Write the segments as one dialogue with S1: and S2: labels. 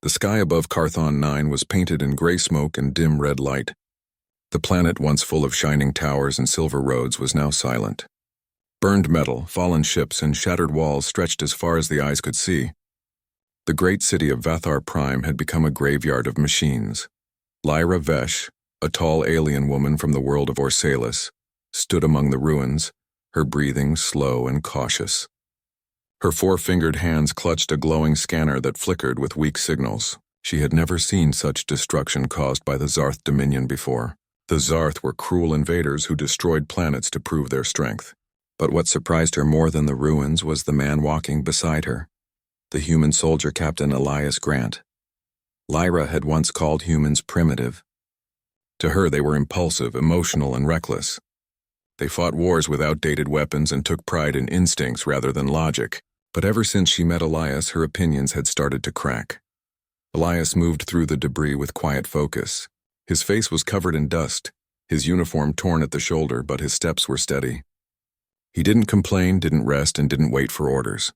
S1: The sky above Carthon 9 was painted in gray smoke and dim red light. The planet, once full of shining towers and silver roads, was now silent. Burned metal, fallen ships, and shattered walls stretched as far as the eyes could see. The great city of Vathar Prime had become a graveyard of machines. Lyra Vesh, a tall alien woman from the world of Orsalis, stood among the ruins, her breathing slow and cautious. Her four-fingered hands clutched a glowing scanner that flickered with weak signals. She had never seen such destruction caused by the Zarth Dominion before. The Zarth were cruel invaders who destroyed planets to prove their strength. But what surprised her more than the ruins was the man walking beside her, the human soldier Captain Elias Grant. Lyra had once called humans primitive. To her, they were impulsive, emotional, and reckless. They fought wars with outdated weapons and took pride in instincts rather than logic. But ever since she met Elias, her opinions had started to crack. Elias moved through the debris with quiet focus. His face was covered in dust, his uniform torn at the shoulder, but his steps were steady. He didn't complain, didn't rest, and didn't wait for orders.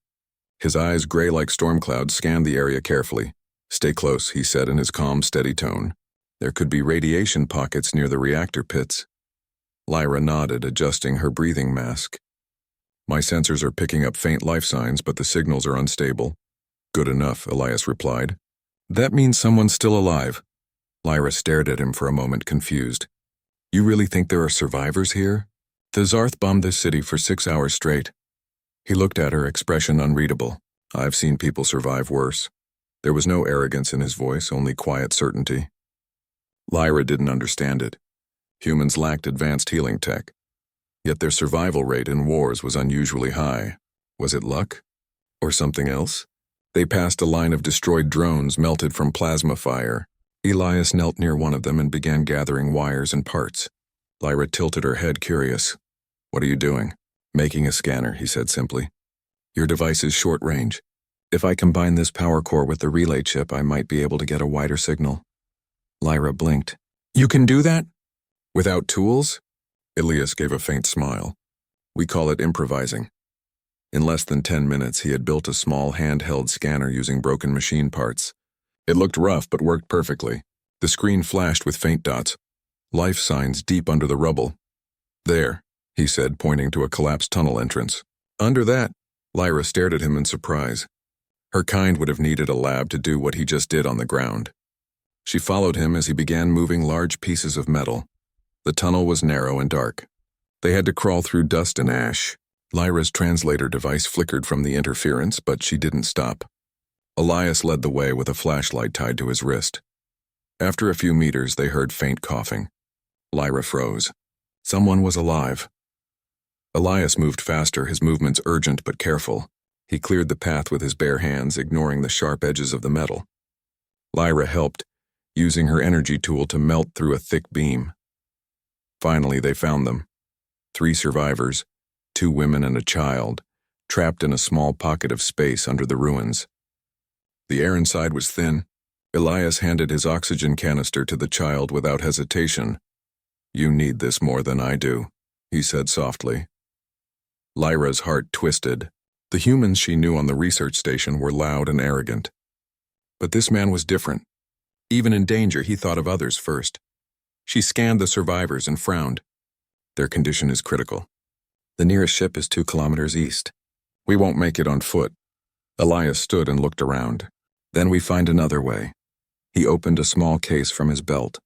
S1: His eyes, gray like storm clouds, scanned the area carefully. "Stay close," he said in his calm, steady tone. "There could be radiation pockets near the reactor pits." Lyra nodded, adjusting her breathing mask. "My sensors are picking up faint life signs, but the signals are unstable." "Good enough," Elias replied. "That means someone's still alive." Lyra stared at him for a moment, confused. "You really think there are survivors here?" "The Zarth bombed this city for 6 hours straight." He looked at her, expression unreadable. "I've seen people survive worse." There was no arrogance in his voice, only quiet certainty. Lyra didn't understand it. Humans lacked advanced healing tech. Yet their survival rate in wars was unusually high. Was it luck? Or something else? They passed a line of destroyed drones melted from plasma fire. Elias knelt near one of them and began gathering wires and parts. Lyra tilted her head, curious. "What are you doing?" "Making a scanner," he said simply. "Your device is short range. If I combine this power core with the relay chip, I might be able to get a wider signal." Lyra blinked. "You can do that? Without tools?" Elias gave a faint smile. "We call it improvising." In less than 10 minutes, he had built a small handheld scanner using broken machine parts. It looked rough but worked perfectly. The screen flashed with faint dots, life signs deep under the rubble. "There," he said, pointing to a collapsed tunnel entrance. "Under that?" Lyra stared at him in surprise. Her kind would have needed a lab to do what he just did on the ground. She followed him as he began moving large pieces of metal. The tunnel was narrow and dark. They had to crawl through dust and ash. Lyra's translator device flickered from the interference, but she didn't stop. Elias led the way with a flashlight tied to his wrist. After a few meters, they heard faint coughing. Lyra froze. Someone was alive. Elias moved faster, his movements urgent but careful. He cleared the path with his bare hands, ignoring the sharp edges of the metal. Lyra helped, using her energy tool to melt through a thick beam. Finally, they found them. 3 survivors, 2 women and a child, trapped in a small pocket of space under the ruins. The air inside was thin. Elias handed his oxygen canister to the child without hesitation. "You need this more than I do," he said softly. Lyra's heart twisted. The humans she knew on the research station were loud and arrogant. But this man was different. Even in danger, he thought of others first. She scanned the survivors and frowned. "Their condition is critical. The nearest ship is 2 kilometers east. We won't make it on foot." Elias stood and looked around. "Then we find another way." He opened a small case from his belt.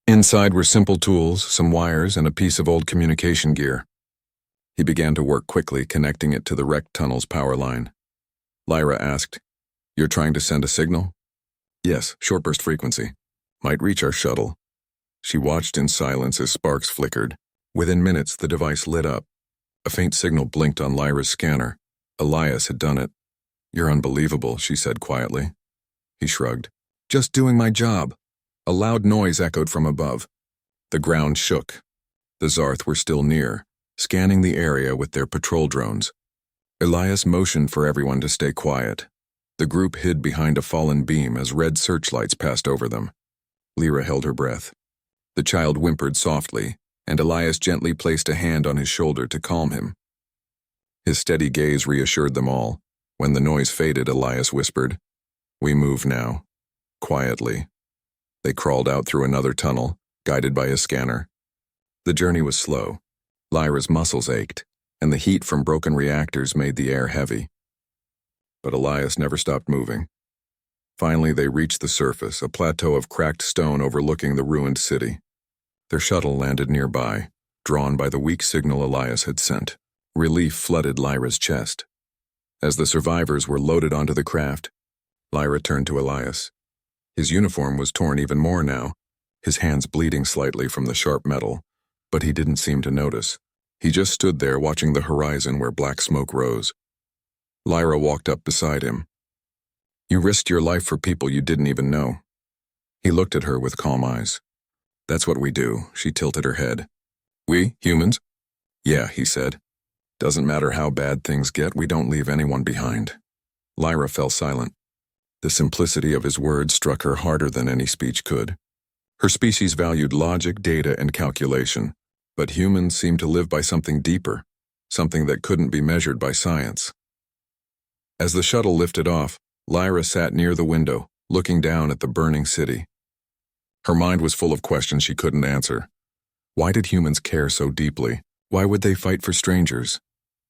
S1: Inside were simple tools, some wires, and a piece of old communication gear. He began to work quickly, connecting it to the wrecked tunnel's power line. Lyra asked, "You're trying to send a signal?" "Yes, short-burst frequency. Might reach our shuttle." She watched in silence as sparks flickered. Within minutes, the device lit up. A faint signal blinked on Lyra's scanner. Elias had done it. "You're unbelievable," she said quietly. He shrugged. "Just doing my job." A loud noise echoed from above. The ground shook. The Zarth were still near, scanning the area with their patrol drones. Elias motioned for everyone to stay quiet. The group hid behind a fallen beam as red searchlights passed over them. Lyra held her breath. The child whimpered softly, and Elias gently placed a hand on his shoulder to calm him. His steady gaze reassured them all. When the noise faded, Elias whispered, "We move now. quietly. They crawled out through another tunnel, guided by a scanner. The journey was slow. Lyra's muscles ached, and the heat from broken reactors made the air heavy. But Elias never stopped moving. Finally, they reached the surface, a plateau of cracked stone overlooking the ruined city. Their shuttle landed nearby, drawn by the weak signal Elias had sent. Relief flooded Lyra's chest. As the survivors were loaded onto the craft, Lyra turned to Elias. His uniform was torn even more now, his hands bleeding slightly from the sharp metal, but he didn't seem to notice. He just stood there watching the horizon where black smoke rose. Lyra walked up beside him. "You risked your life for people you didn't even know." He looked at her with calm eyes. "That's what we do," she tilted her head. "We, humans?" "Yeah," he said. "Doesn't matter how bad things get, we don't leave anyone behind." Lyra fell silent. The simplicity of his words struck her harder than any speech could. Her species valued logic, data, and calculation, but humans seemed to live by something deeper, something that couldn't be measured by science. As the shuttle lifted off, Lyra sat near the window, looking down at the burning city. Her mind was full of questions she couldn't answer. Why did humans care so deeply? Why would they fight for strangers,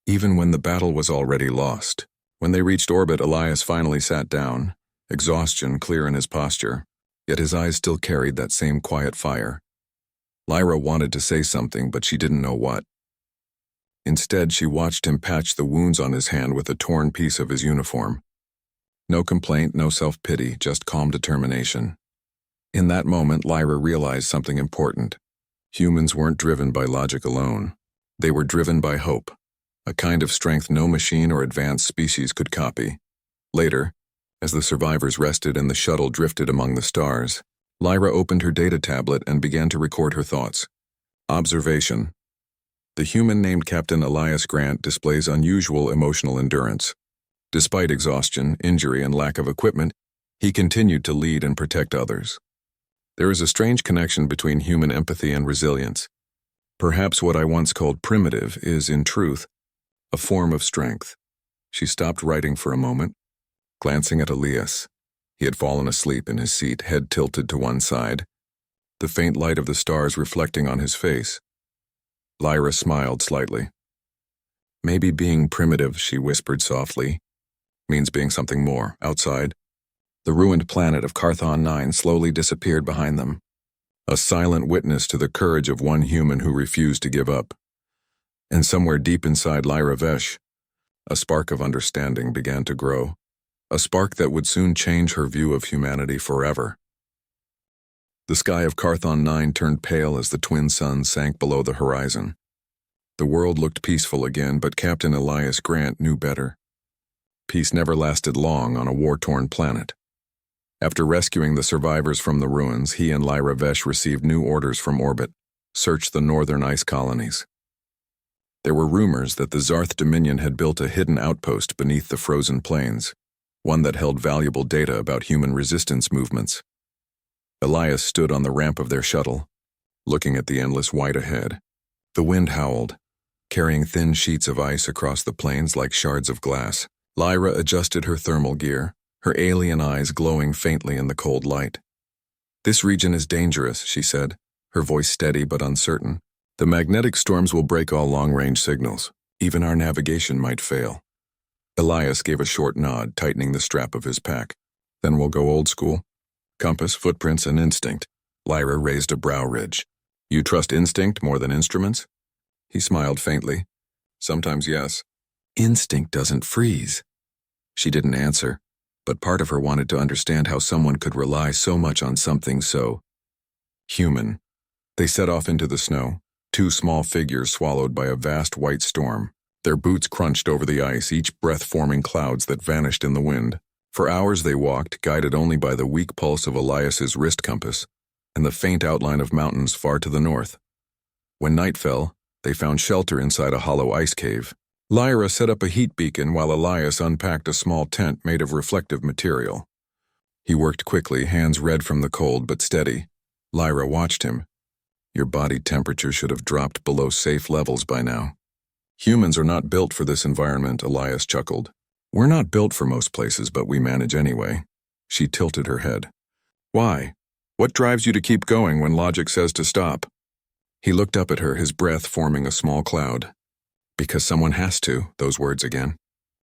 S1: even when the battle was already lost? When they reached orbit, Elias finally sat down, exhaustion clear in his posture, yet his eyes still carried that same quiet fire. Lyra wanted to say something, but she didn't know what. Instead, she watched him patch the wounds on his hand with a torn piece of his uniform. No complaint, no self-pity, just calm determination. In that moment, Lyra realized something important. Humans weren't driven by logic alone. They were driven by hope, a kind of strength no machine or advanced species could copy. Later, as the survivors rested and the shuttle drifted among the stars, Lyra opened her data tablet and began to record her thoughts. Observation. The human named Captain Elias Grant displays unusual emotional endurance. Despite exhaustion, injury, and lack of equipment, he continued to lead and protect others. There is a strange connection between human empathy and resilience. Perhaps what I once called primitive is, in truth, a form of strength. She stopped writing for a moment, glancing at Elias. He had fallen asleep in his seat, head tilted to one side, the faint light of the stars reflecting on his face. Lyra smiled slightly. "Maybe being primitive," she whispered softly, "means being something more, outside." The ruined planet of Carthon 9 slowly disappeared behind them, a silent witness to the courage of one human who refused to give up. And somewhere deep inside Lyra Vesh, a spark of understanding began to grow, a spark that would soon change her view of humanity forever. The sky of Carthon 9 turned pale as the twin suns sank below the horizon. The world looked peaceful again, but Captain Elias Grant knew better. Peace never lasted long on a war-torn planet. After rescuing the survivors from the ruins, he and Lyra Vesh received new orders from orbit: search the northern ice colonies. There were rumors that the Zarth Dominion had built a hidden outpost beneath the frozen plains, one that held valuable data about human resistance movements. Elias stood on the ramp of their shuttle, looking at the endless white ahead. The wind howled, carrying thin sheets of ice across the plains like shards of glass. Lyra adjusted her thermal gear, her alien eyes glowing faintly in the cold light. "This region is dangerous," she said, her voice steady but uncertain. "The magnetic storms will break all long-range signals. Even our navigation might fail." Elias gave a short nod, tightening the strap of his pack. "Then we'll go old school. Compass, footprints, and instinct." Lyra raised a brow ridge. "You trust instinct more than instruments?" He smiled faintly. "Sometimes yes." "Instinct doesn't freeze." She didn't answer, but part of her wanted to understand how someone could rely so much on something so human. They set off into the snow, two small figures swallowed by a vast white storm. Their boots crunched over the ice, each breath forming clouds that vanished in the wind. For hours they walked, guided only by the weak pulse of Elias's wrist compass and the faint outline of mountains far to the north. When night fell, they found shelter inside a hollow ice cave. Lyra set up a heat beacon while Elias unpacked a small tent made of reflective material. He worked quickly, hands red from the cold but steady. Lyra watched him. "Your body temperature should have dropped below safe levels by now." "Humans are not built for this environment," Elias chuckled. "We're not built for most places, but we manage anyway." She tilted her head. Why? What drives you to keep going when logic says to stop? He looked up at her, his breath forming a small cloud. Because someone has to, those words again.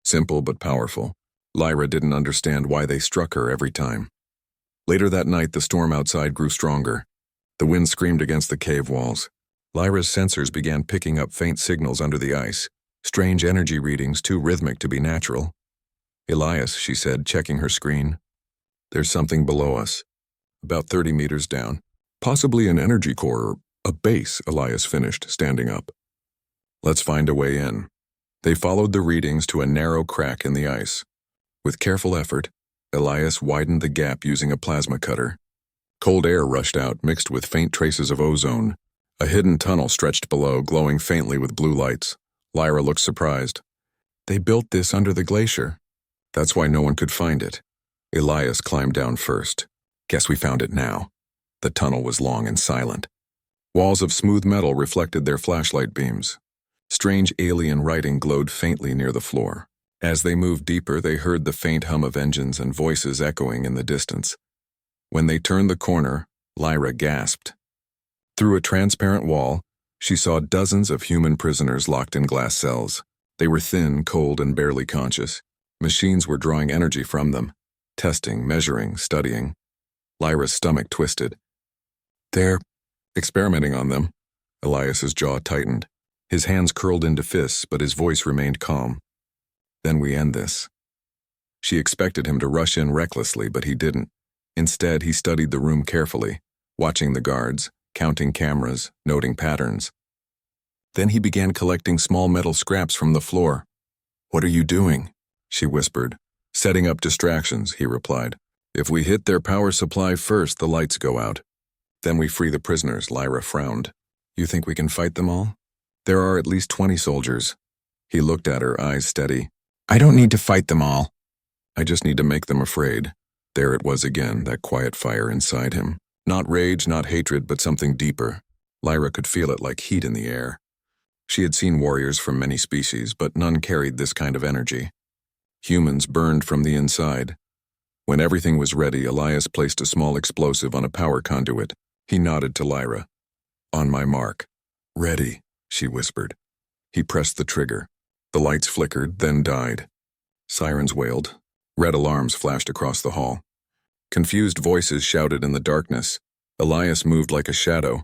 S1: Simple but powerful. Lyra didn't understand why they struck her every time. Later that night, the storm outside grew stronger. The wind screamed against the cave walls. Lyra's sensors began picking up faint signals under the ice, strange energy readings too rhythmic to be natural. Elias, she said, checking her screen. There's something below us, about 30 meters down. Possibly an energy core or a base, Elias finished, standing up. Let's find a way in. They followed the readings to a narrow crack in the ice. With careful effort, Elias widened the gap using a plasma cutter. Cold air rushed out, mixed with faint traces of ozone. A hidden tunnel stretched below, glowing faintly with blue lights. Lyra looked surprised. They built this under the glacier. That's why no one could find it. Elias climbed down first. Guess we found it now. The tunnel was long and silent. Walls of smooth metal reflected their flashlight beams. Strange alien writing glowed faintly near the floor. As they moved deeper, they heard the faint hum of engines and voices echoing in the distance. When they turned the corner, Lyra gasped. Through a transparent wall, she saw dozens of human prisoners locked in glass cells. They were thin, cold, and barely conscious. Machines were drawing energy from them, testing, measuring, studying. Lyra's stomach twisted. They're experimenting on them. Elias's jaw tightened. His hands curled into fists, but his voice remained calm. Then we end this. She expected him to rush in recklessly, but he didn't. Instead, he studied the room carefully, watching the guards, counting cameras, noting patterns. Then he began collecting small metal scraps from the floor. What are you doing? She whispered. Setting up distractions, he replied. If we hit their power supply first, the lights go out. Then we free the prisoners, Lyra frowned. You think we can fight them all? There are at least 20 soldiers. He looked at her, eyes steady. I don't need to fight them all. I just need to make them afraid. There it was again, that quiet fire inside him. Not rage, not hatred, but something deeper. Lyra could feel it like heat in the air. She had seen warriors from many species, but none carried this kind of energy. Humans burned from the inside. When everything was ready, Elias placed a small explosive on a power conduit. He nodded to Lyra. On my mark. Ready, she whispered. He pressed the trigger. The lights flickered, then died. Sirens wailed. Red alarms flashed across the hall. Confused voices shouted in the darkness. Elias moved like a shadow.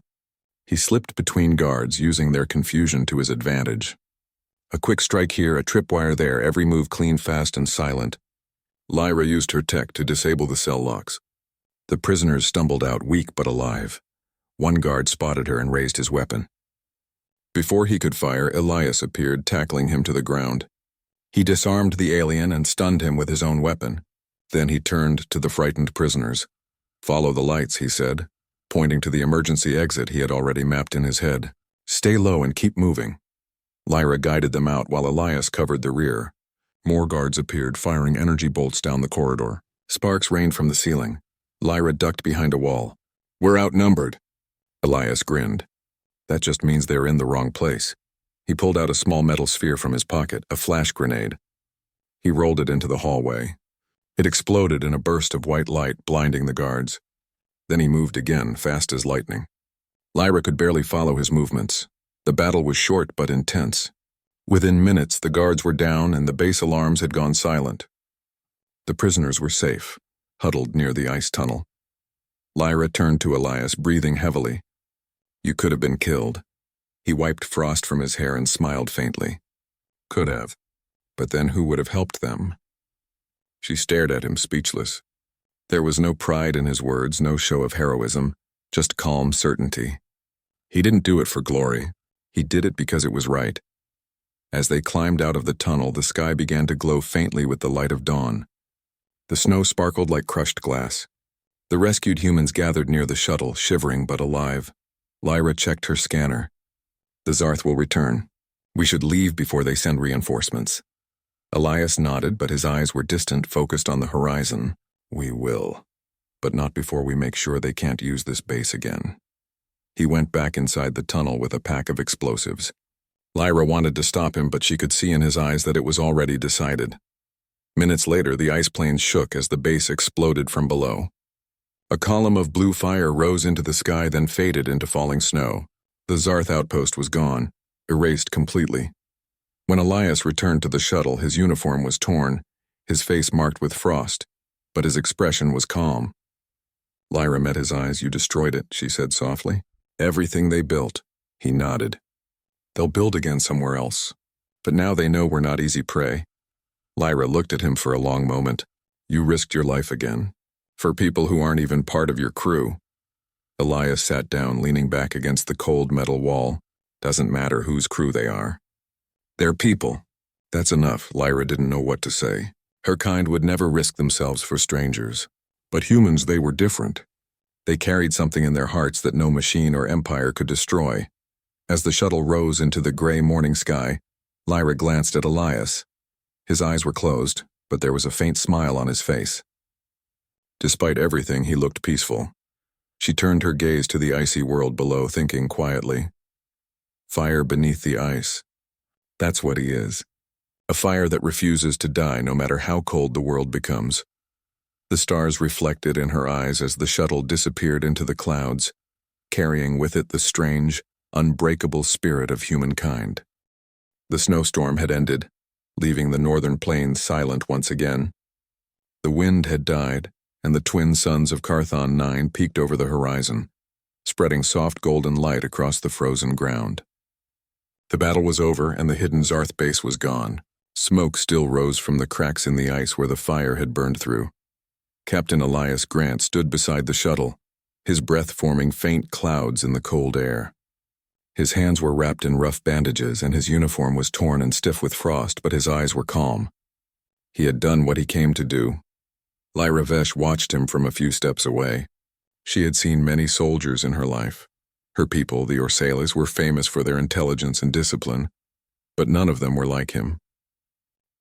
S1: He slipped between guards, using their confusion to his advantage. A quick strike here, a tripwire there, every move clean, fast, and silent. Lyra used her tech to disable the cell locks. The prisoners stumbled out, weak but alive. One guard spotted her and raised his weapon. Before he could fire, Elias appeared, tackling him to the ground. He disarmed the alien and stunned him with his own weapon. Then he turned to the frightened prisoners. Follow the lights, he said, pointing to the emergency exit he had already mapped in his head. Stay low and keep moving. Lyra guided them out while Elias covered the rear. More guards appeared, firing energy bolts down the corridor. Sparks rained from the ceiling. Lyra ducked behind a wall. We're outnumbered. Elias grinned. That just means they're in the wrong place. He pulled out a small metal sphere from his pocket, a flash grenade. He rolled it into the hallway. It exploded in a burst of white light, blinding the guards. Then he moved again, fast as lightning. Lyra could barely follow his movements. The battle was short but intense. Within minutes, the guards were down and the base alarms had gone silent. The prisoners were safe, huddled near the ice tunnel. Lyra turned to Elias, breathing heavily. You could have been killed. He wiped frost from his hair and smiled faintly. Could have. But then who would have helped them? She stared at him, speechless. There was no pride in his words, no show of heroism, just calm certainty. He didn't do it for glory. He did it because it was right. As they climbed out of the tunnel, the sky began to glow faintly with the light of dawn. The snow sparkled like crushed glass. The rescued humans gathered near the shuttle, shivering but alive. Lyra checked her scanner. The Zarth will return. We should leave before they send reinforcements. Elias nodded, but his eyes were distant, focused on the horizon. We will. But not before we make sure they can't use this base again. He went back inside the tunnel with a pack of explosives. Lyra wanted to stop him, but she could see in his eyes that it was already decided. Minutes later, the ice planes shook as the base exploded from below. A column of blue fire rose into the sky, then faded into falling snow. The Zarth outpost was gone, erased completely. When Elias returned to the shuttle, his uniform was torn, his face marked with frost, but his expression was calm. Lyra met his eyes. "You destroyed it," she said softly. "Everything they built." He nodded. "They'll build again somewhere else. But now they know we're not easy prey." Lyra looked at him for a long moment. "You risked your life again. For people who aren't even part of your crew." Elias sat down, leaning back against the cold metal wall. "Doesn't matter whose crew they are. They're people." That's enough. Lyra didn't know what to say. Her kind would never risk themselves for strangers. But humans, they were different. They carried something in their hearts that no machine or empire could destroy. As the shuttle rose into the gray morning sky, Lyra glanced at Elias. His eyes were closed, but there was a faint smile on his face. Despite everything, he looked peaceful. She turned her gaze to the icy world below, thinking quietly. Fire beneath the ice. That's what he is. A fire that refuses to die no matter how cold the world becomes. The stars reflected in her eyes as the shuttle disappeared into the clouds, carrying with it the strange, unbreakable spirit of humankind. The snowstorm had ended, leaving the northern plains silent once again. The wind had died, and the twin suns of Carthon 9 peeked over the horizon, spreading soft golden light across the frozen ground. The battle was over, and the hidden Zarth base was gone. Smoke still rose from the cracks in the ice where the fire had burned through. Captain Elias Grant stood beside the shuttle, his breath forming faint clouds in the cold air. His hands were wrapped in rough bandages, and his uniform was torn and stiff with frost, but his eyes were calm. He had done what he came to do. Lyra Vesh watched him from a few steps away. She had seen many soldiers in her life. Her people, the Orsalas, were famous for their intelligence and discipline, but none of them were like him.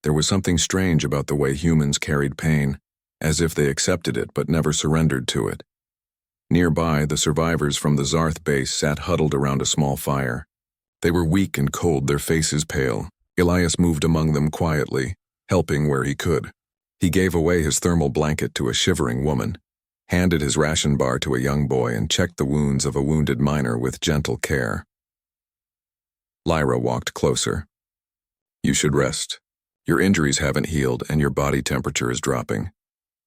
S1: There was something strange about the way humans carried pain, as if they accepted it but never surrendered to it. Nearby, the survivors from the Zarth base sat huddled around a small fire. They were weak and cold, their faces pale. Elias moved among them quietly, helping where he could. He gave away his thermal blanket to a shivering woman, handed his ration bar to a young boy, and checked the wounds of a wounded miner with gentle care. Lyra walked closer. "You should rest. Your injuries haven't healed, and your body temperature is dropping."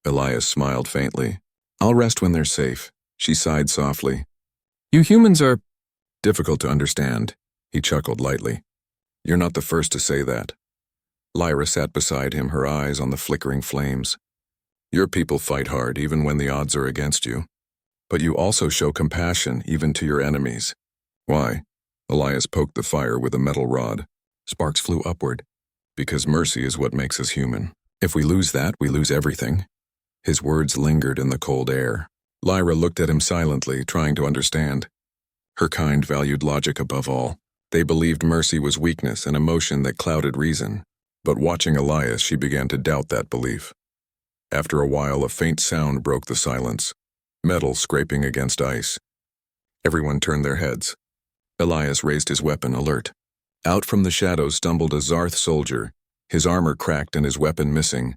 S1: Elias smiled faintly. "I'll rest when they're safe." She sighed softly. "You humans are difficult to understand." He chuckled lightly. "You're not the first to say that." Lyra sat beside him, her eyes on the flickering flames. "Your people fight hard even when the odds are against you. But you also show compassion even to your enemies." "Why?" Elias poked the fire with a metal rod. Sparks flew upward. "Because mercy is what makes us human. If we lose that, we lose everything." His words lingered in the cold air. Lyra looked at him silently, trying to understand. Her kind valued logic above all. They believed mercy was weakness, an emotion that clouded reason. But watching Elias, she began to doubt that belief. After a while, a faint sound broke the silence. Metal scraping against ice. Everyone turned their heads. Elias raised his weapon, alert. Out from the shadows stumbled a Zarth soldier, his armor cracked and his weapon missing.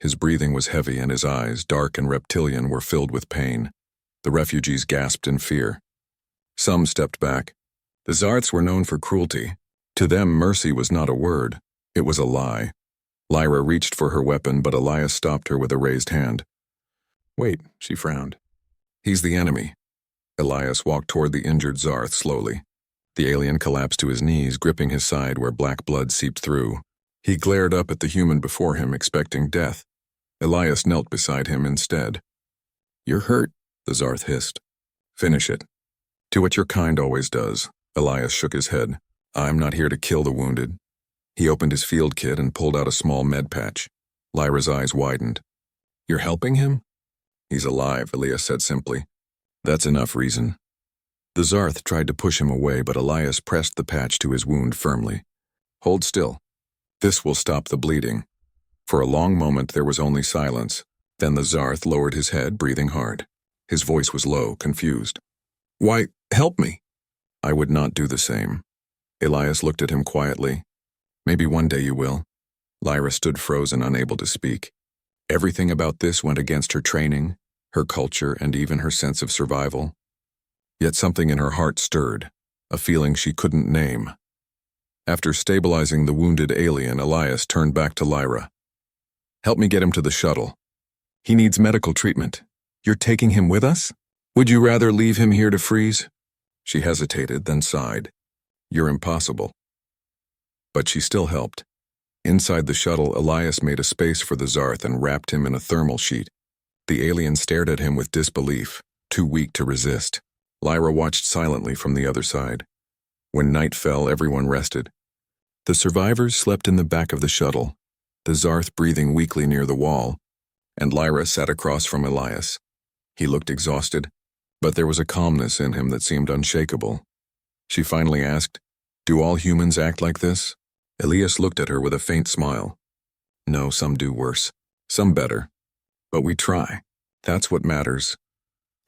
S1: His breathing was heavy, and his eyes, dark and reptilian, were filled with pain. The refugees gasped in fear. Some stepped back. The Zarths were known for cruelty. To them, mercy was not a word. It was a lie. Lyra reached for her weapon, but Elias stopped her with a raised hand. "Wait," she frowned. "He's the enemy." Elias walked toward the injured Zarth slowly. The alien collapsed to his knees, gripping his side where black blood seeped through. He glared up at the human before him, expecting death. Elias knelt beside him instead. "You're hurt," the Zarth hissed. "Finish it." "Do what your kind always does." Elias shook his head. "I'm not here to kill the wounded." He opened his field kit and pulled out a small med patch. Lyra's eyes widened. "You're helping him?" "He's alive," Elias said simply. "That's enough reason." The Zarth tried to push him away, but Elias pressed the patch to his wound firmly. "Hold still. This will stop the bleeding." For a long moment there was only silence. Then the Zarth lowered his head, breathing hard. His voice was low, confused. "Why, help me." "I would not do the same." Elias looked at him quietly. "Maybe one day you will." Lyra stood frozen, unable to speak. Everything about this went against her training, her culture, and even her sense of survival. Yet something in her heart stirred, a feeling she couldn't name. After stabilizing the wounded alien, Elias turned back to Lyra. "Help me get him to the shuttle. He needs medical treatment. You're taking him with us? Would you rather leave him here to freeze?" She hesitated, then sighed. "You're impossible." But she still helped. Inside the shuttle, Elias made a space for the Zarth and wrapped him in a thermal sheet. The alien stared at him with disbelief, too weak to resist. Lyra watched silently from the other side. When night fell, everyone rested. The survivors slept in the back of the shuttle, the Zarth breathing weakly near the wall, and Lyra sat across from Elias. He looked exhausted, but there was a calmness in him that seemed unshakable. She finally asked, "Do all humans act like this?" Elias looked at her with a faint smile. "No, some do worse. Some better. But we try. That's what matters."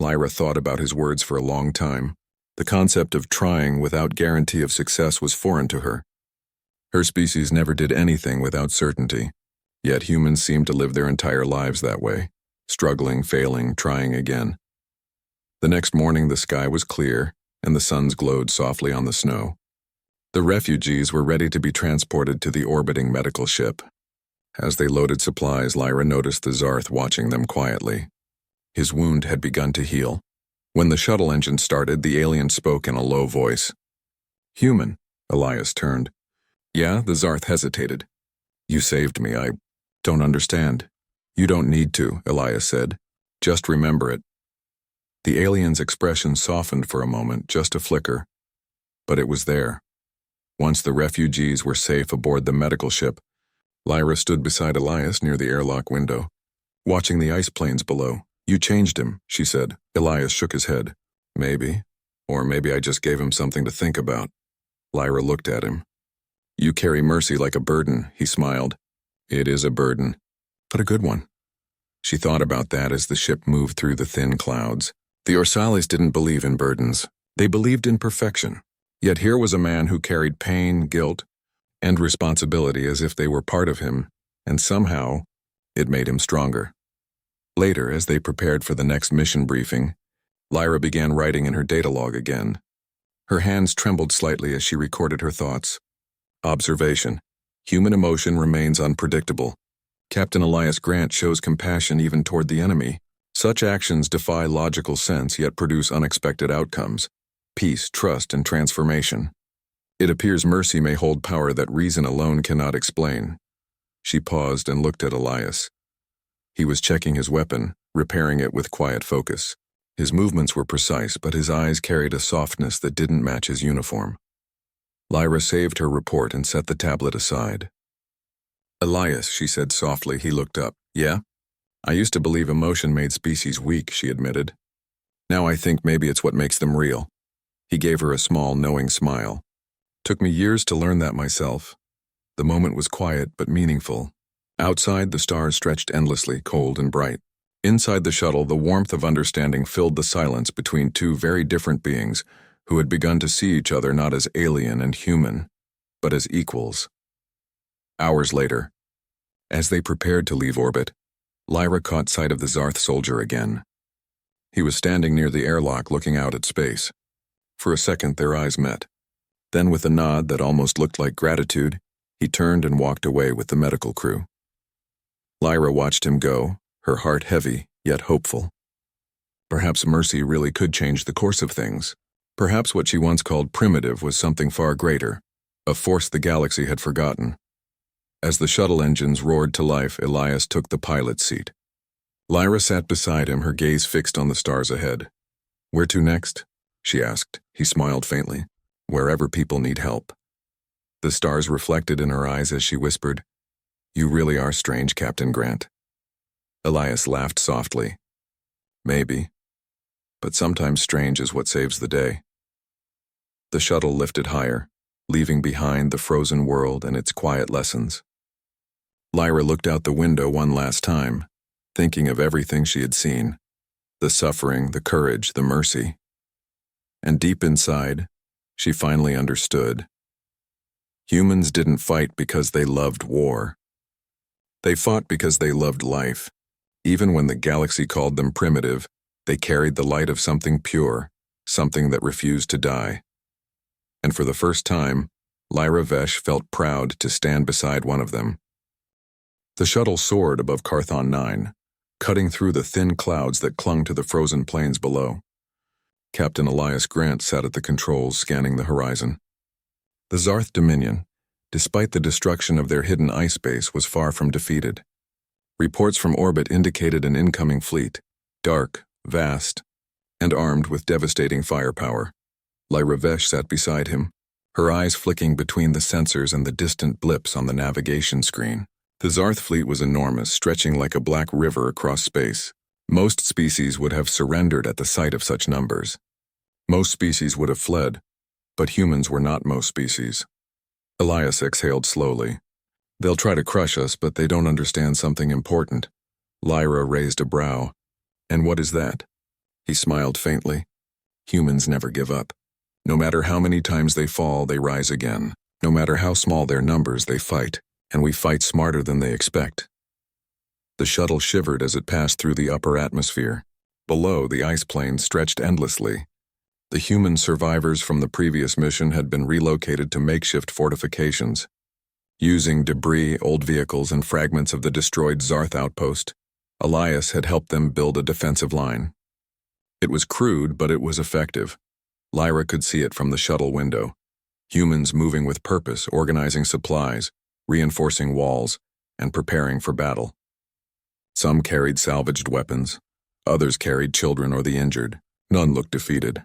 S1: Lyra thought about his words for a long time. The concept of trying without guarantee of success was foreign to her. Her species never did anything without certainty, yet humans seemed to live their entire lives that way, struggling, failing, trying again. The next morning the sky was clear, and the suns glowed softly on the snow. The refugees were ready to be transported to the orbiting medical ship. As they loaded supplies, Lyra noticed the Zarth watching them quietly. His wound had begun to heal. When the shuttle engine started, the alien spoke in a low voice. "Human," Elias turned. "Yeah," the Zarth hesitated. "You saved me. I don't understand." "You don't need to," Elias said. "Just remember it." The alien's expression softened for a moment, just a flicker. But it was there. Once the refugees were safe aboard the medical ship, Lyra stood beside Elias near the airlock window, watching the ice plains below. "You changed him," she said. Elias shook his head. "Maybe. Or maybe I just gave him something to think about." Lyra looked at him. "You carry mercy like a burden," he smiled. "It is a burden, but a good one." She thought about that as the ship moved through the thin clouds. The Orsalis didn't believe in burdens. They believed in perfection. Yet here was a man who carried pain, guilt, and responsibility as if they were part of him, and somehow it made him stronger. Later, as they prepared for the next mission briefing, Lyra began writing in her data log again. Her hands trembled slightly as she recorded her thoughts. Observation: human emotion remains unpredictable. Captain Elias Grant shows compassion even toward the enemy. Such actions defy logical sense yet produce unexpected outcomes: peace, trust, and transformation. It appears mercy may hold power that reason alone cannot explain. She paused and looked at Elias. He was checking his weapon, repairing it with quiet focus. His movements were precise, but his eyes carried a softness that didn't match his uniform. Lyra saved her report and set the tablet aside. "Elias," she said softly. He looked up. "Yeah? I used to believe emotion made species weak," she admitted. "Now I think maybe it's what makes them real." He gave her a small, knowing smile. "Took me years to learn that myself." The moment was quiet but meaningful. Outside, the stars stretched endlessly, cold and bright. Inside the shuttle, the warmth of understanding filled the silence between two very different beings who had begun to see each other not as alien and human, but as equals. Hours later, as they prepared to leave orbit, Lyra caught sight of the Zarth soldier again. He was standing near the airlock looking out at space. For a second, their eyes met. Then, with a nod that almost looked like gratitude, he turned and walked away with the medical crew. Lyra watched him go, her heart heavy, yet hopeful. Perhaps mercy really could change the course of things. Perhaps what she once called primitive was something far greater, a force the galaxy had forgotten. As the shuttle engines roared to life, Elias took the pilot's seat. Lyra sat beside him, her gaze fixed on the stars ahead. "Where to next?" she asked. He smiled faintly. "Wherever people need help." The stars reflected in her eyes as she whispered, "You really are strange, Captain Grant." Elias laughed softly. "Maybe. But sometimes strange is what saves the day." The shuttle lifted higher, leaving behind the frozen world and its quiet lessons. Lyra looked out the window one last time, thinking of everything she had seen, the suffering, the courage, the mercy. And deep inside, she finally understood. Humans didn't fight because they loved war. They fought because they loved life, Even when the galaxy called them primitive, they carried the light of something pure, something that refused to die. And for the first time, Lyra Vesh felt proud to stand beside one of them. The shuttle soared above Carthon 9, cutting through the thin clouds that clung to the frozen plains below. Captain Elias Grant sat at the controls, scanning the horizon. The Zarth Dominion, despite the destruction of their hidden ice base, was far from defeated. Reports from orbit indicated an incoming fleet, dark, vast, and armed with devastating firepower. Lyra Vesh sat beside him, her eyes flicking between the sensors and the distant blips on the navigation screen. The Zarth fleet was enormous, stretching like a black river across space. Most species would have surrendered at the sight of such numbers. Most species would have fled, but humans were not most species. Elias exhaled slowly. They'll try to crush us, but they don't understand something important. Lyra raised a brow. And what is that? He smiled faintly. Humans never give up. No matter how many times they fall, they rise again. No matter how small their numbers, they fight, and we fight smarter than they expect. The shuttle shivered as it passed through the upper atmosphere. Below, the ice plains stretched endlessly. The human survivors from the previous mission had been relocated to makeshift fortifications. Using debris, old vehicles, and fragments of the destroyed Zarth outpost, Elias had helped them build a defensive line. It was crude, but it was effective. Lyra could see it from the shuttle window. Humans moving with purpose, organizing supplies, reinforcing walls, and preparing for battle. Some carried salvaged weapons. Others carried children or the injured. None looked defeated.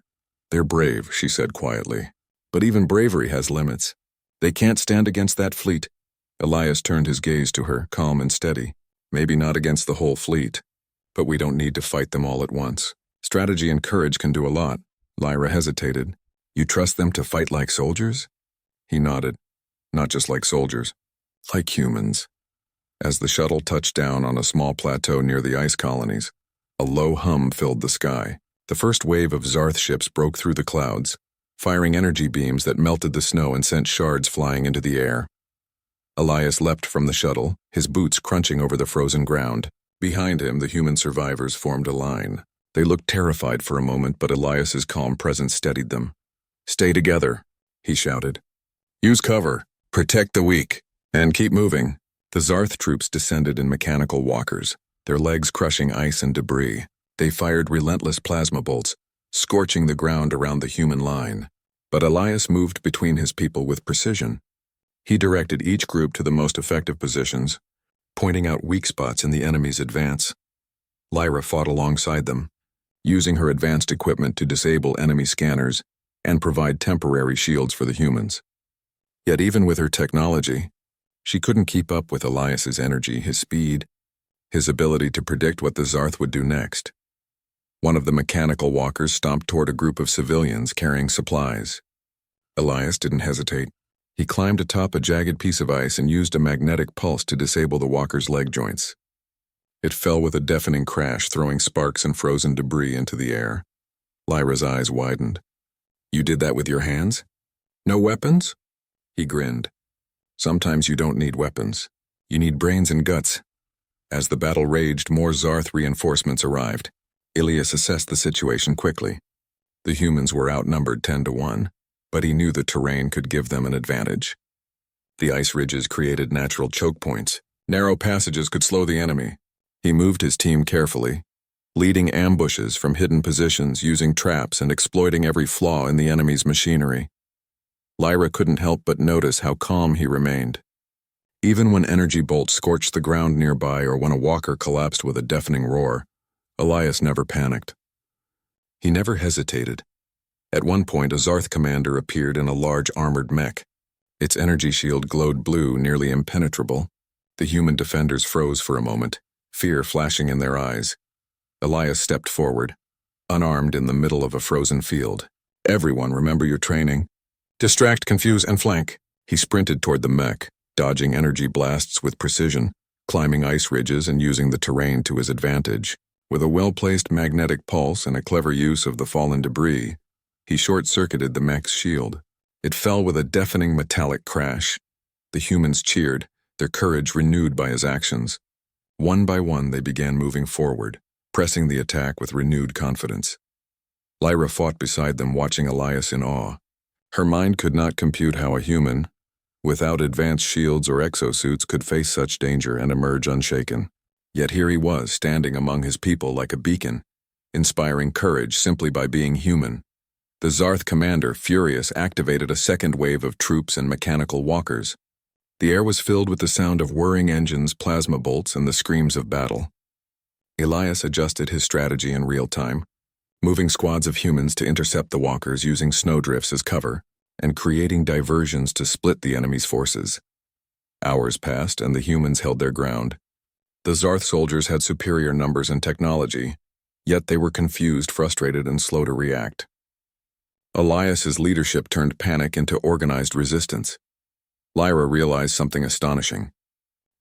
S1: They're brave, she said quietly. But even bravery has limits. They can't stand against that fleet. Elias turned his gaze to her, calm and steady. Maybe not against the whole fleet, but we don't need to fight them all at once. Strategy and courage can do a lot. Lyra hesitated. You trust them to fight like soldiers? He nodded. Not just like soldiers. Like humans. As the shuttle touched down on a small plateau near the ice colonies, a low hum filled the sky. The first wave of Zarth ships broke through the clouds, firing energy beams that melted the snow and sent shards flying into the air. Elias leapt from the shuttle, his boots crunching over the frozen ground. Behind him, the human survivors formed a line. They looked terrified for a moment, but Elias's calm presence steadied them. Stay together, he shouted. Use cover, protect the weak, and keep moving. The Zarth troops descended in mechanical walkers, their legs crushing ice and debris. They fired relentless plasma bolts, scorching the ground around the human line. But Elias moved between his people with precision. He directed each group to the most effective positions, pointing out weak spots in the enemy's advance. Lyra fought alongside them, using her advanced equipment to disable enemy scanners and provide temporary shields for the humans. Yet even with her technology, she couldn't keep up with Elias's energy, his speed, his ability to predict what the Zarth would do next. One of the mechanical walkers stomped toward a group of civilians carrying supplies. Elias didn't hesitate. He climbed atop a jagged piece of ice and used a magnetic pulse to disable the walker's leg joints. It fell with a deafening crash, throwing sparks and frozen debris into the air. Lyra's eyes widened. You did that with your hands? No weapons? He grinned. Sometimes you don't need weapons. You need brains and guts. As the battle raged, more Zarth reinforcements arrived. Elias assessed the situation quickly. The humans were outnumbered 10-1, but he knew the terrain could give them an advantage. The ice ridges created natural choke points. Narrow passages could slow the enemy. He moved his team carefully, leading ambushes from hidden positions, using traps and exploiting every flaw in the enemy's machinery. Lyra couldn't help but notice how calm he remained. Even when energy bolts scorched the ground nearby or when a walker collapsed with a deafening roar, Elias never panicked. He never hesitated. At one point, a Zarth commander appeared in a large armored mech. Its energy shield glowed blue, nearly impenetrable. The human defenders froze for a moment, fear flashing in their eyes. Elias stepped forward, unarmed in the middle of a frozen field. Everyone, remember your training. Distract, confuse, and flank. He sprinted toward the mech, dodging energy blasts with precision, climbing ice ridges and using the terrain to his advantage. With a well-placed magnetic pulse and a clever use of the fallen debris, he short-circuited the mech's shield. It fell with a deafening metallic crash. The humans cheered, their courage renewed by his actions. One by one, they began moving forward, pressing the attack with renewed confidence. Lyra fought beside them, watching Elias in awe. Her mind could not compute how a human, without advanced shields or exosuits, could face such danger and emerge unshaken. Yet here he was, standing among his people like a beacon, inspiring courage simply by being human. The Zarth commander, furious, activated a second wave of troops and mechanical walkers. The air was filled with the sound of whirring engines, plasma bolts, and the screams of battle. Elias adjusted his strategy in real time, moving squads of humans to intercept the walkers using snowdrifts as cover, and creating diversions to split the enemy's forces. Hours passed, and the humans held their ground. The Zarth soldiers had superior numbers and technology, yet they were confused, frustrated, and slow to react. Elias's leadership turned panic into organized resistance. Lyra realized something astonishing.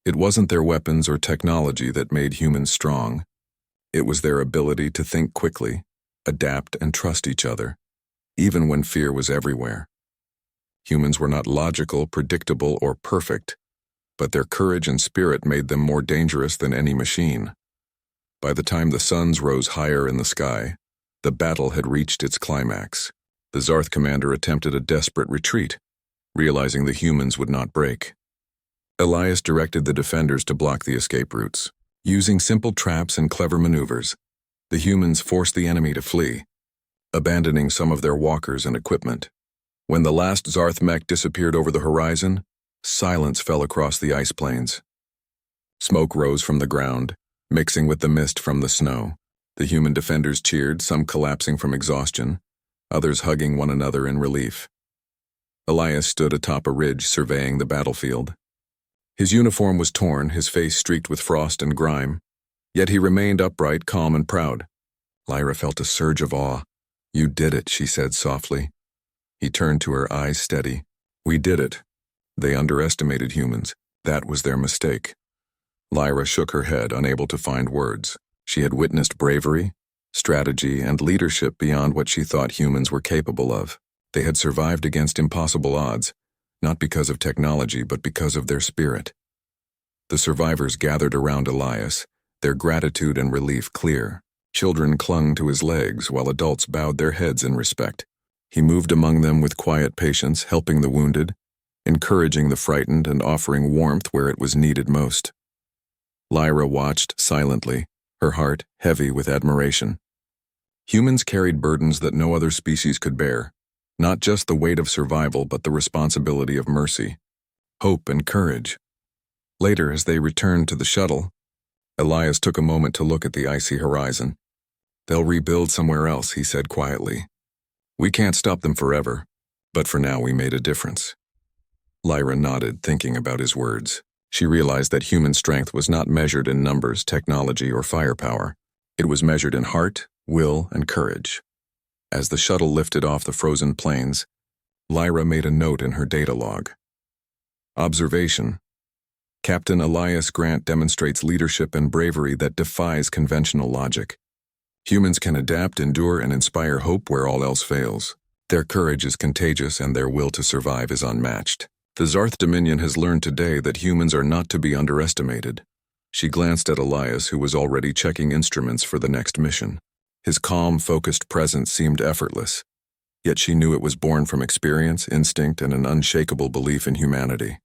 S1: It wasn't their weapons or technology that made humans strong. It was their ability to think quickly, adapt, and trust each other, even when fear was everywhere. Humans were not logical, predictable, or perfect, but their courage and spirit made them more dangerous than any machine. By the time the suns rose higher in the sky, the battle had reached its climax. The Zarth commander attempted a desperate retreat, realizing the humans would not break. Elias directed the defenders to block the escape routes. Using simple traps and clever maneuvers, the humans forced the enemy to flee, abandoning some of their walkers and equipment. When the last Zarth mech disappeared over the horizon, silence fell across the ice plains. Smoke rose from the ground, mixing with the mist from the snow. The human defenders cheered, some collapsing from exhaustion, others hugging one another in relief. Elias stood atop a ridge, surveying the battlefield. His uniform was torn, his face streaked with frost and grime, yet he remained upright, calm, and proud. Lyra felt a surge of awe. "You did it," she said softly. He turned to her, eyes steady. "We did it. They underestimated humans. That was their mistake." Lyra shook her head, unable to find words. She had witnessed bravery, strategy, and leadership beyond what she thought humans were capable of. They had survived against impossible odds, not because of technology, but because of their spirit. The survivors gathered around Elias, their gratitude and relief clear. Children clung to his legs, while adults bowed their heads in respect. He moved among them with quiet patience, helping the wounded, encouraging the frightened, and offering warmth where it was needed most. Lyra watched silently, her heart heavy with admiration. Humans carried burdens that no other species could bear, not just the weight of survival, but the responsibility of mercy, hope, and courage. Later, as they returned to the shuttle, Elias took a moment to look at the icy horizon. "They'll rebuild somewhere else," he said quietly. "We can't stop them forever, but for now we made a difference." Lyra nodded, thinking about his words. She realized that human strength was not measured in numbers, technology, or firepower. It was measured in heart, will, and courage. As the shuttle lifted off the frozen plains, Lyra made a note in her data log. Observation: Captain Elias Grant demonstrates leadership and bravery that defies conventional logic. Humans can adapt, endure, and inspire hope where all else fails. Their courage is contagious, and their will to survive is unmatched. The Zarth Dominion has learned today that humans are not to be underestimated. She glanced at Elias, who was already checking instruments for the next mission. His calm, focused presence seemed effortless, yet she knew it was born from experience, instinct, and an unshakable belief in humanity.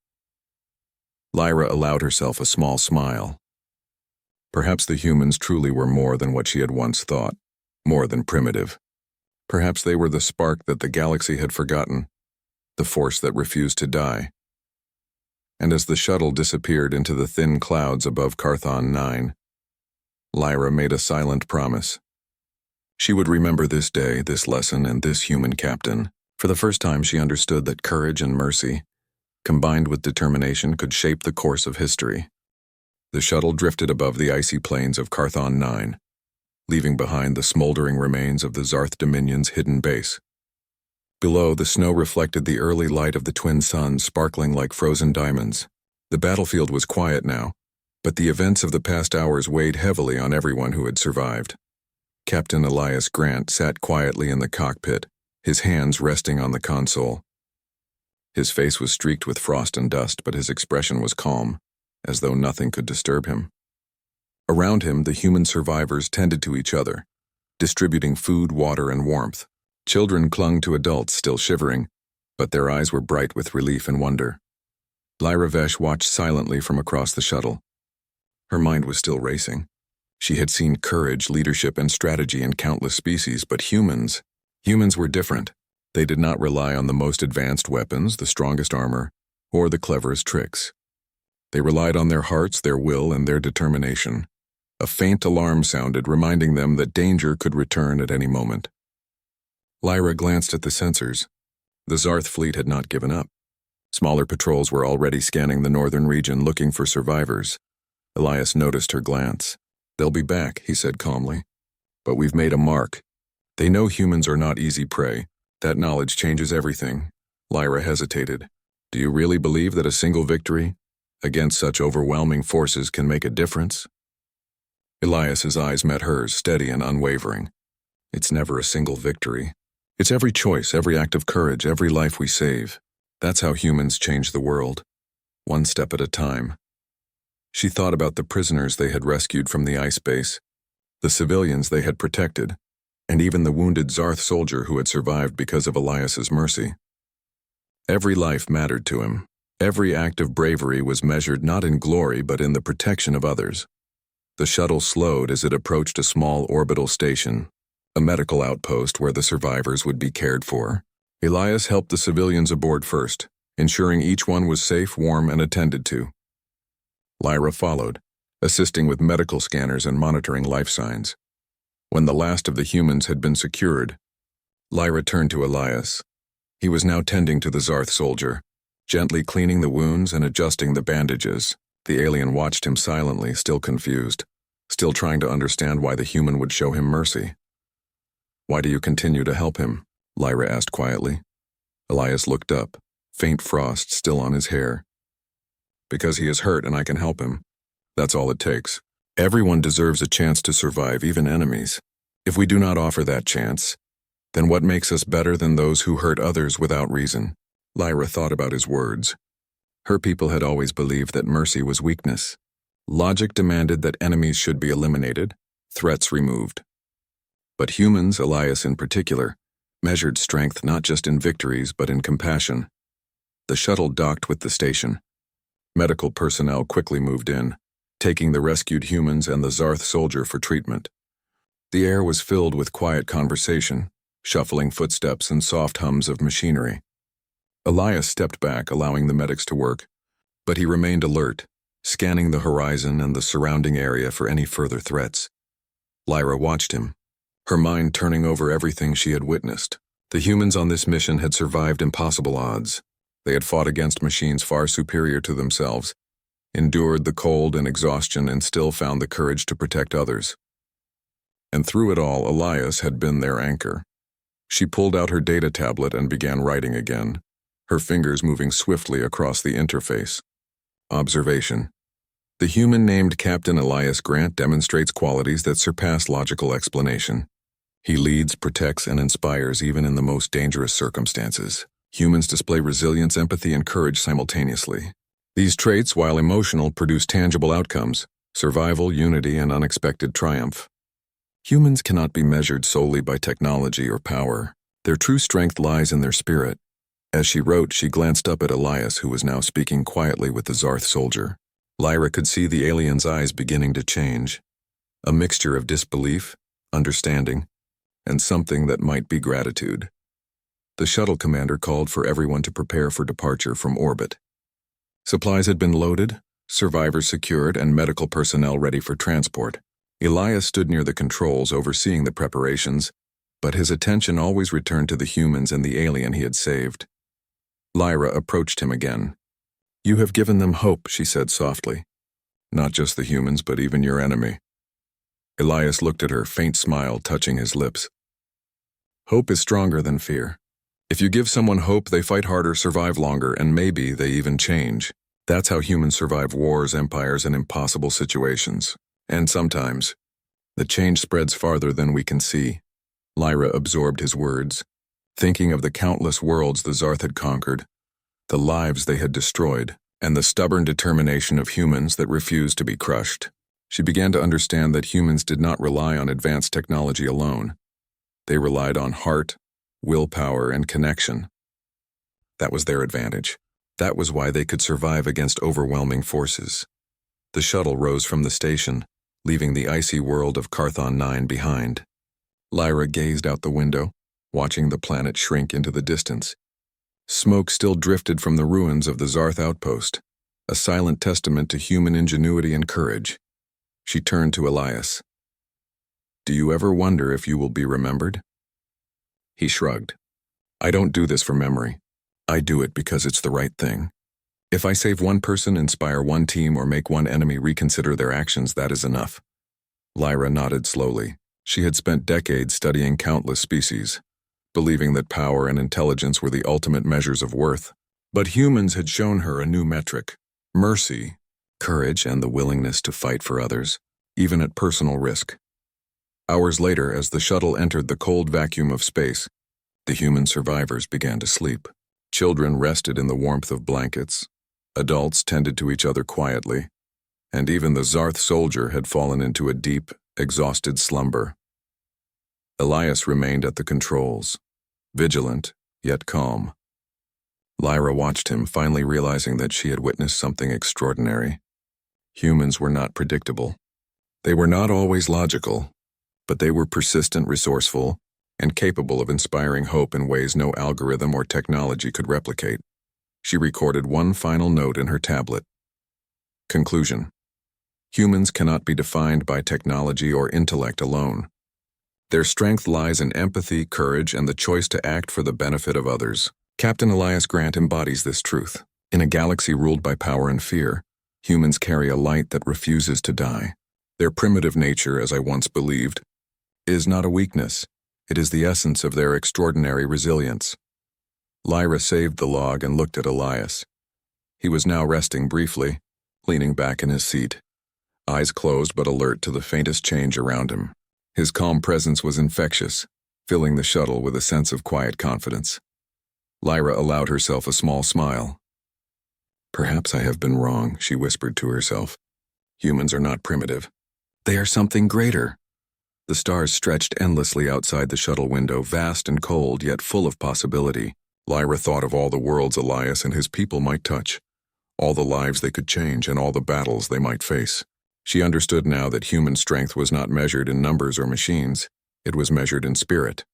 S1: Lyra allowed herself a small smile. Perhaps the humans truly were more than what she had once thought, more than primitive. Perhaps they were the spark that the galaxy had forgotten, the force that refused to die. And as the shuttle disappeared into the thin clouds above Carthon 9, Lyra made a silent promise. She would remember this day, this lesson, and this human captain. For the first time, she understood that courage and mercy, combined with determination, could shape the course of history. The shuttle drifted above the icy plains of Carthon 9, leaving behind the smoldering remains of the Zarth Dominion's hidden base. Below, the snow reflected the early light of the twin suns, sparkling like frozen diamonds. The battlefield was quiet now, but the events of the past hours weighed heavily on everyone who had survived. Captain Elias Grant sat quietly in the cockpit, his hands resting on the console. His face was streaked with frost and dust, but his expression was calm, as though nothing could disturb him. Around him, the human survivors tended to each other, distributing food, water, and warmth. Children clung to adults still shivering, but their eyes were bright with relief and wonder. Lyra Vesh watched silently from across the shuttle. Her mind was still racing. She had seen courage, leadership, and strategy in countless species, but humans were different. They did not rely on the most advanced weapons, the strongest armor, or the cleverest tricks. They relied on their hearts, their will, and their determination. A faint alarm sounded, reminding them that danger could return at any moment. Lyra glanced at the sensors. The Zarth fleet had not given up. Smaller patrols were already scanning the northern region looking for survivors. Elias noticed her glance. "They'll be back," he said calmly. "But we've made a mark. They know humans are not easy prey. That knowledge changes everything." Lyra hesitated. "Do you really believe that a single victory against such overwhelming forces can make a difference?" Elias's eyes met hers, steady and unwavering. "It's never a single victory. It's every choice, every act of courage, every life we save. That's how humans change the world, one step at a time." She thought about the prisoners they had rescued from the ice base, the civilians they had protected, and even the wounded Zarth soldier who had survived because of Elias's mercy. Every life mattered to him. Every act of bravery was measured not in glory but in the protection of others. The shuttle slowed as it approached a small orbital station, a medical outpost where the survivors would be cared for. Elias helped the civilians aboard first, ensuring each one was safe, warm, and attended to. Lyra followed, assisting with medical scanners and monitoring life signs. When the last of the humans had been secured, Lyra turned to Elias. He was now tending to the Zarth soldier, gently cleaning the wounds and adjusting the bandages. The alien watched him silently, still confused, still trying to understand why the human would show him mercy. "Why do you continue to help him?" Lyra asked quietly. Elias looked up, faint frost still on his hair. "Because he is hurt and I can help him. That's all it takes. Everyone deserves a chance to survive, even enemies. If we do not offer that chance, then what makes us better than those who hurt others without reason?" Lyra thought about his words. Her people had always believed that mercy was weakness. Logic demanded that enemies should be eliminated, threats removed. But humans, Elias in particular, measured strength not just in victories but in compassion. The shuttle docked with the station. Medical personnel quickly moved in, taking the rescued humans and the Zarth soldier for treatment. The air was filled with quiet conversation, shuffling footsteps and soft hums of machinery. Elias stepped back, allowing the medics to work, but he remained alert, scanning the horizon and the surrounding area for any further threats. Lyra watched him, her mind turning over everything she had witnessed. The humans on this mission had survived impossible odds. They had fought against machines far superior to themselves, endured the cold and exhaustion, and still found the courage to protect others. And through it all, Elias had been their anchor. She pulled out her data tablet and began writing again, her fingers moving swiftly across the interface. Observation. The human named Captain Elias Grant demonstrates qualities that surpass logical explanation. He leads, protects, and inspires even in the most dangerous circumstances. Humans display resilience, empathy, and courage simultaneously. These traits, while emotional, produce tangible outcomes: survival, unity, and unexpected triumph. Humans cannot be measured solely by technology or power. Their true strength lies in their spirit. As she wrote, she glanced up at Elias, who was now speaking quietly with the Zarth soldier. Lyra could see the alien's eyes beginning to change, a mixture of disbelief, understanding, and something that might be gratitude. The shuttle commander called for everyone to prepare for departure from orbit. Supplies had been loaded, survivors secured, and medical personnel ready for transport. Elias stood near the controls overseeing the preparations, but his attention always returned to the humans and the alien he had saved. Lyra approached him again. "You have given them hope," she said softly. "Not just the humans, but even your enemy." Elias looked at her, faint smile touching his lips. "Hope is stronger than fear. If you give someone hope, they fight harder, survive longer, and maybe they even change. That's how humans survive wars, empires, and impossible situations. And sometimes, the change spreads farther than we can see." Lyra absorbed his words, thinking of the countless worlds the Zarth had conquered, the lives they had destroyed, and the stubborn determination of humans that refused to be crushed. She began to understand that humans did not rely on advanced technology alone. They relied on heart, willpower, and connection. That was their advantage. That was why they could survive against overwhelming forces. The shuttle rose from the station, leaving the icy world of Carthon 9 behind. Lyra gazed out the window, watching the planet shrink into the distance. Smoke still drifted from the ruins of the Zarth outpost, a silent testament to human ingenuity and courage. She turned to Elias. "Do you ever wonder if you will be remembered?" He shrugged. "I don't do this for memory. I do it because it's the right thing. If I save one person, inspire one team, or make one enemy reconsider their actions, that is enough." Lyra nodded slowly. She had spent decades studying countless species, believing that power and intelligence were the ultimate measures of worth. But humans had shown her a new metric: mercy, courage, and the willingness to fight for others, even at personal risk. Hours later, as the shuttle entered the cold vacuum of space, the human survivors began to sleep. Children rested in the warmth of blankets, adults tended to each other quietly, and even the Zarth soldier had fallen into a deep, exhausted slumber. Elias remained at the controls, vigilant, yet calm. Lyra watched him, finally realizing that she had witnessed something extraordinary. Humans were not predictable. They were not always logical, but they were persistent, resourceful, and capable of inspiring hope in ways no algorithm or technology could replicate. She recorded one final note in her tablet. Conclusion: humans cannot be defined by technology or intellect alone. Their strength lies in empathy, courage, and the choice to act for the benefit of others. Captain Elias Grant embodies this truth. In a galaxy ruled by power and fear, humans carry a light that refuses to die. Their primitive nature, as I once believed, is not a weakness. It is the essence of their extraordinary resilience. Lyra saved the log and looked at Elias. He was now resting briefly, leaning back in his seat, eyes closed but alert to the faintest change around him. His calm presence was infectious, filling the shuttle with a sense of quiet confidence. Lyra allowed herself a small smile. "Perhaps I have been wrong," she whispered to herself. "Humans are not primitive. They are something greater." The stars stretched endlessly outside the shuttle window, vast and cold, yet full of possibility. Lyra thought of all the worlds Elias and his people might touch, all the lives they could change, and all the battles they might face. She understood now that human strength was not measured in numbers or machines. It was measured in spirit.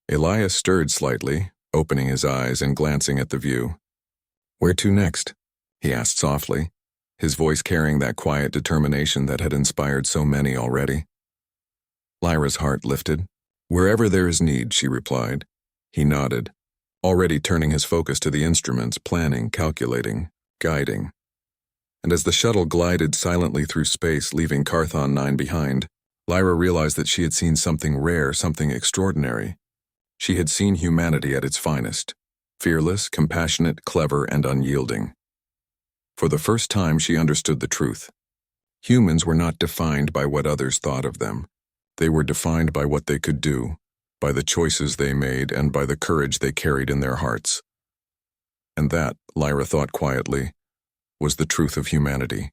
S1: Elias stirred slightly, opening his eyes and glancing at the view. "Where to next?" he asked softly, his voice carrying that quiet determination that had inspired so many already. Lyra's heart lifted. "Wherever there is need," she replied. He nodded, already turning his focus to the instruments, planning, calculating, guiding. And as the shuttle glided silently through space, leaving Carthon 9 behind, Lyra realized that she had seen something rare, something extraordinary. She had seen humanity at its finest, fearless, compassionate, clever, and unyielding. For the first time, she understood the truth. Humans were not defined by what others thought of them. They were defined by what they could do, by the choices they made, and by the courage they carried in their hearts. And that, Lyra thought quietly, was the truth of humanity.